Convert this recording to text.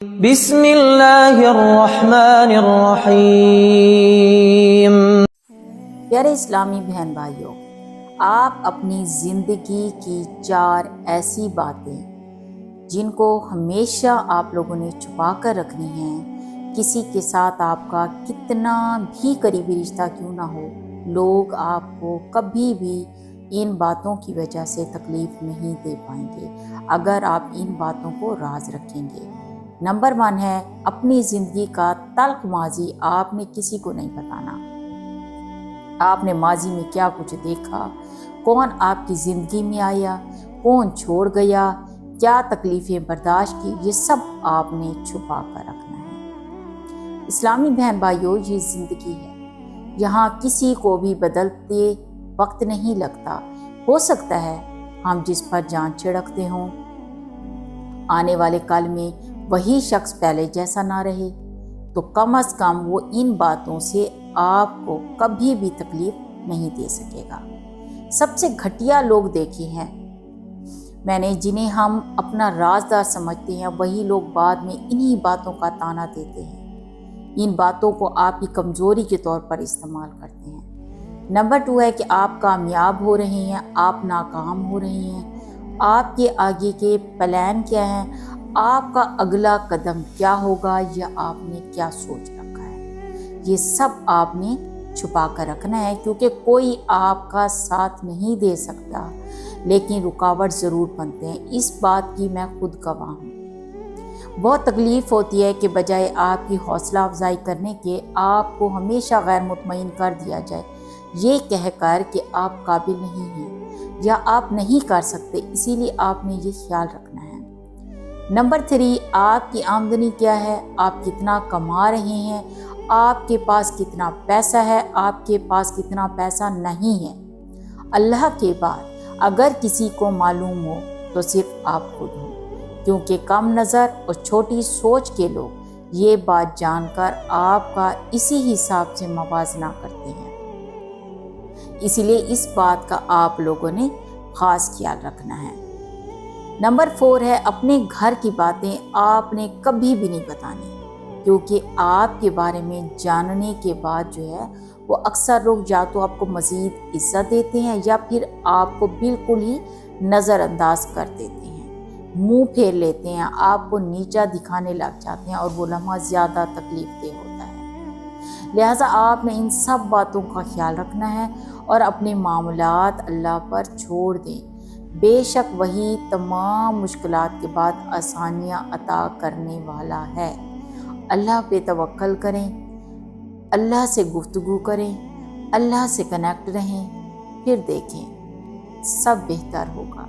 بسم اللہ الرحمن الرحیم۔ پیارے اسلامی بہن بھائیوں، آپ اپنی زندگی کی 4 ایسی باتیں جن کو ہمیشہ آپ لوگوں نے چھپا کر رکھنی ہیں، کسی کے ساتھ آپ کا کتنا بھی قریبی رشتہ کیوں نہ ہو، لوگ آپ کو کبھی بھی ان باتوں کی وجہ سے تکلیف نہیں دے پائیں گے اگر آپ ان باتوں کو راز رکھیں گے۔ نمبر 1 ہے، اپنی زندگی کا تلخ ماضی آپ نے کسی کو نہیں بتانا۔ آپ نے ماضی میں کیا کچھ دیکھا، کون آپ کی زندگی میں آیا، کون چھوڑ گیا، کیا تکلیفیں برداشت کی، یہ سب آپ نے چھپا کر رکھنا ہے۔ اسلامی بہن بھائیوں، یہ زندگی ہے، یہاں کسی کو بھی بدلتے وقت نہیں لگتا۔ ہو سکتا ہے ہم جس پر جان چھڑکتے ہوں، آنے والے کل میں وہی شخص پہلے جیسا نہ رہے، تو کم از کم وہ ان باتوں سے آپ کو کبھی بھی تکلیف نہیں دے سکے گا۔ سب سے گھٹیا لوگ دیکھے ہیں میں نے، جنہیں ہم اپنا رازدار سمجھتے ہیں، وہی لوگ بعد میں انہی باتوں کا طعنہ دیتے ہیں، ان باتوں کو آپ کی کمزوری کے طور پر استعمال کرتے ہیں۔ نمبر 2 ہے کہ آپ کامیاب ہو رہے ہیں، آپ ناکام ہو رہے ہیں، آپ کے آگے کے پلان کیا ہیں، آپ کا اگلا قدم کیا ہوگا، یا آپ نے کیا سوچ رکھا ہے، یہ سب آپ نے چھپا کر رکھنا ہے، کیونکہ کوئی آپ کا ساتھ نہیں دے سکتا لیکن رکاوٹ ضرور بنتے ہیں۔ اس بات کی میں خود گواہ ہوں۔ بہت تکلیف ہوتی ہے کہ بجائے آپ کی حوصلہ افزائی کرنے کے، آپ کو ہمیشہ غیر مطمئن کر دیا جائے، یہ کہہ کر کہ آپ قابل نہیں ہیں یا آپ نہیں کر سکتے، اسی لیے آپ نے یہ خیال رکھنا ہے۔ نمبر 3، آپ کی آمدنی کیا ہے، آپ کتنا کما رہے ہیں، آپ کے پاس کتنا پیسہ ہے، آپ کے پاس کتنا پیسہ نہیں ہے۔ اللہ کے بعد اگر کسی کو معلوم ہو تو صرف آپ خود ہو، کیونکہ کم نظر اور چھوٹی سوچ کے لوگ یہ بات جان کر آپ کا اسی حساب سے موازنہ کرتے ہیں۔ اسی لیے اس بات کا آپ لوگوں نے خاص خیال رکھنا ہے۔ نمبر 4 ہے، اپنے گھر کی باتیں آپ نے کبھی بھی نہیں بتانی، کیونکہ آپ کے بارے میں جاننے کے بعد جو ہے وہ اکثر لوگ یا تو آپ کو مزید عزت دیتے ہیں یا پھر آپ کو بالکل ہی نظر انداز کر دیتے ہیں، منہ پھیر لیتے ہیں، آپ کو نیچا دکھانے لگ جاتے ہیں، اور وہ لمحہ زیادہ تکلیف دہ ہوتا ہے۔ لہٰذا آپ نے ان سب باتوں کا خیال رکھنا ہے اور اپنے معاملات اللہ پر چھوڑ دیں۔ بے شک وہی تمام مشکلات کے بعد آسانیاں عطا کرنے والا ہے۔ اللہ پہ توکل کریں، اللہ سے گفتگو کریں، اللہ سے کنیکٹ رہیں، پھر دیکھیں سب بہتر ہوگا۔